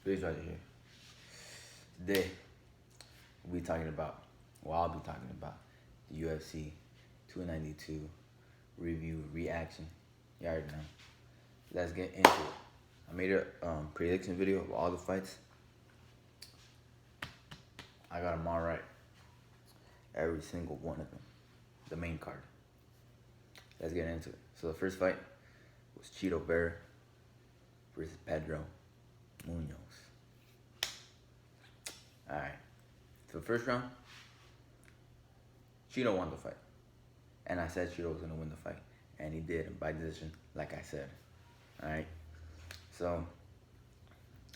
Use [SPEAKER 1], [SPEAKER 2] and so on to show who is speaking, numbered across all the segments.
[SPEAKER 1] Please right here. Today, I'll be talking about the UFC 292 review reaction. You already know. Let's get into it. I made a prediction video of all the fights. I got them all right. Every single one of them. The main card. Let's get into it. So the first fight was Cheeto Vera versus Pedro Munoz. Alright. So the first round, Cheeto won the fight. And I said Cheeto was going to win the fight. And he did by decision, like I said. Alright. So,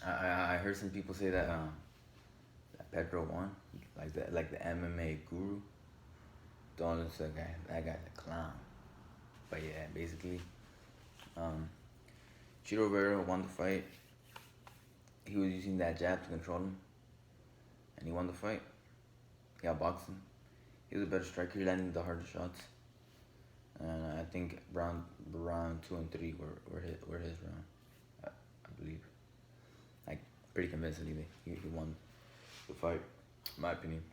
[SPEAKER 1] I heard some people say that Pedro won. Like the MMA guru. Don't listen to that guy. That guy's a clown. But yeah, basically, Cheeto Vera won the fight. He was using that jab to control him. And he won the fight. He outboxed him. He was a better striker. He landed the harder shots. And I think round 2 and 3 were his round. I believe. Like, pretty convincingly, he won the fight, in my opinion.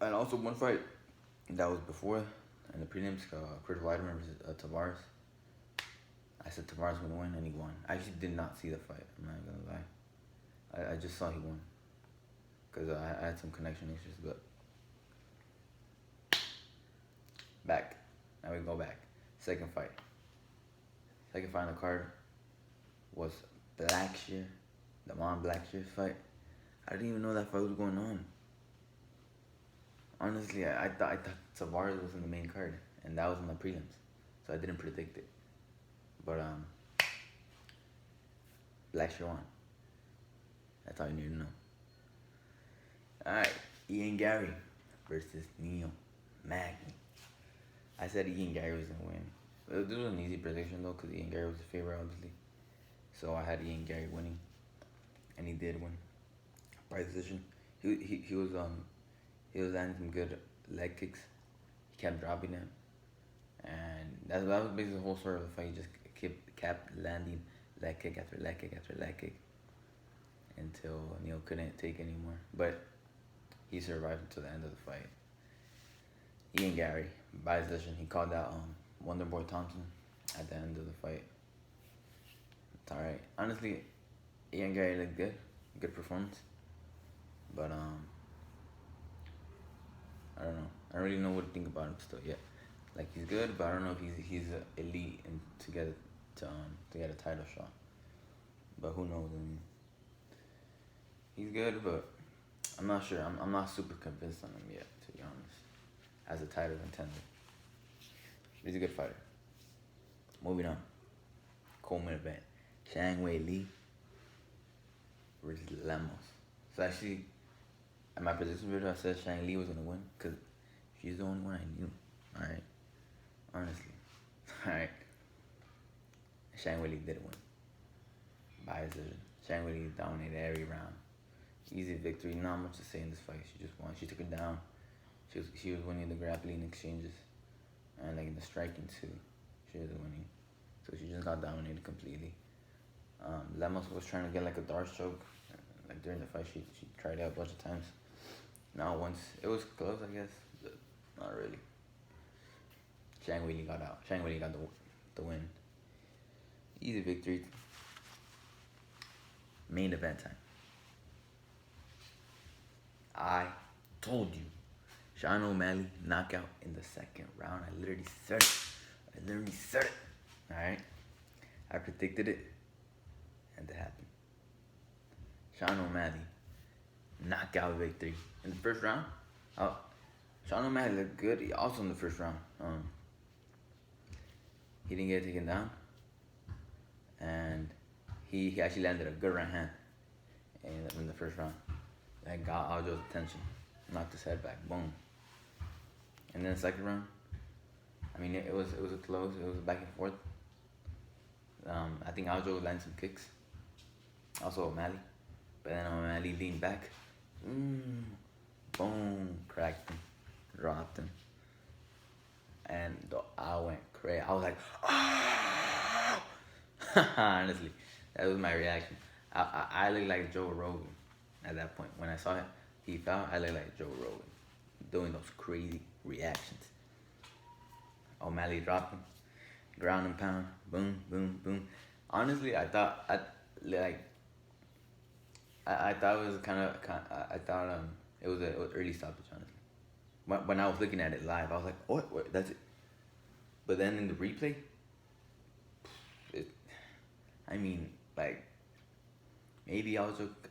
[SPEAKER 1] And also one fight that was before in the prelims, Chris Weidman versus Tavares. I said Tavares was gonna win, and he won. I actually did not see the fight. I'm not gonna lie. I just saw he won because I had some connection issues. But back, now we go back. Second fight on the card was Blackshear, the Blackshear fight. I didn't even know that fight was going on. Honestly, I thought Tavares was in the main card, and that was in the prelims, so I didn't predict it. But Blackshear won. That's all you need to know. Alright, Ian Gary versus Neil Magny. I said Ian Gary was gonna win. This was an easy prediction though, because Ian Gary was the favorite, obviously. So I had Ian Gary winning, and he did win by decision. He was landing some good leg kicks. He kept dropping them, and that was basically the whole story of the fight. He just kept landing leg kick after leg kick after leg kick until Neil couldn't take anymore. But he survived until the end of the fight. Ian Gary, by decision, he called out Wonderboy Thompson at the end of the fight. It's alright. Honestly, Ian Gary looked good. Good performance. But I don't know. I don't really know what to think about him still yet. Like, he's good, but I don't know if he's elite and to get a title shot. But who knows? I mean, he's good, but I'm not sure. I'm not super convinced on him yet, to be honest, as a title contender. But he's a good fighter. Moving on. Co-main event. Zhang Weili versus Lemos. So actually, in my prediction video, I said Zhang Li was gonna win because she's the only one I knew. Alright. Honestly. Alright. Zhang Weili did win. By decision. Zhang Weili dominated every round. Easy victory. Not much to say in this fight. She just won. She took it down. She was winning the grappling exchanges. And like in the striking too. She was winning. So she just got dominated completely. Lemos was trying to get like a Darce choke. Like during the fight, she tried it out a bunch of times. Not once. It was close, I guess, but not really. Zhang Weili got out. Zhang Weili got the win. Easy victory. Main event time. I told you. Sean O'Malley knockout in the second round. I literally said it. Alright? I predicted it. And it happened. Sean O'Malley knockout victory. In the first round, Sean O'Malley looked good. Also in the first round. He didn't get taken down. And he actually landed a good right hand in the first round. That got Aljo's attention. Knocked his head back. Boom. And then the second round, I mean, it was a close. It was back and forth. I think Aljo landed some kicks. Also O'Malley. But then O'Malley leaned back. Boom. Cracked him. Dropped him. And I went crazy. I was like, oh! Honestly, That was my reaction. I looked like Joe Rogan at that point. When I saw him, he fell. I looked like Joe Rogan, doing those crazy reactions. O'Malley dropped him, ground and pound, boom, boom, boom. Honestly, I thought it was I thought it was an early stoppage. Honestly, when I was looking at it live, I was like, oh, what, that's it. But then in the replay, it, I mean, like, maybe I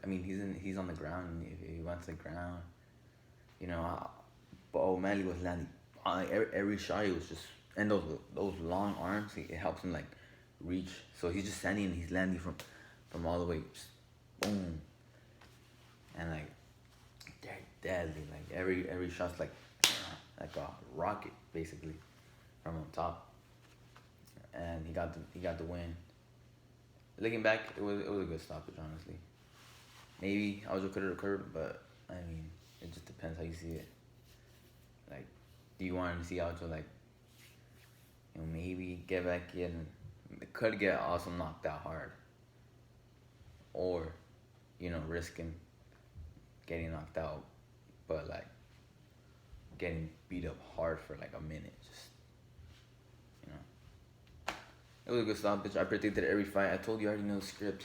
[SPEAKER 1] mean, he's on the ground. And if he went to the ground, you know. But O'Malley was landing. Every shot he was just, and those long arms, it helps him like reach. So he's just standing and he's landing from all the way, just boom, and like they're deadly. Like every shot's like a rocket basically from on top, and he got the win. Looking back, it was a good stoppage, honestly. Maybe Aljo could have occurred, but I mean, it just depends how you see it. Like, do you want to see Aljo like, maybe get back in? It could get also knocked out hard, or risking getting knocked out, but like getting beat up hard for like a minute. Just you know, it was a good stoppage. I predicted every fight. I told you I already know the script.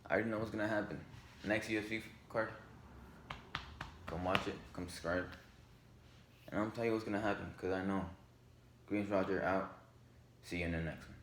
[SPEAKER 1] I already know what's gonna happen. Next UFC card, come watch it. Come subscribe. And I'm telling you what's gonna happen, because I know. Greens Roger out. See you in the next one.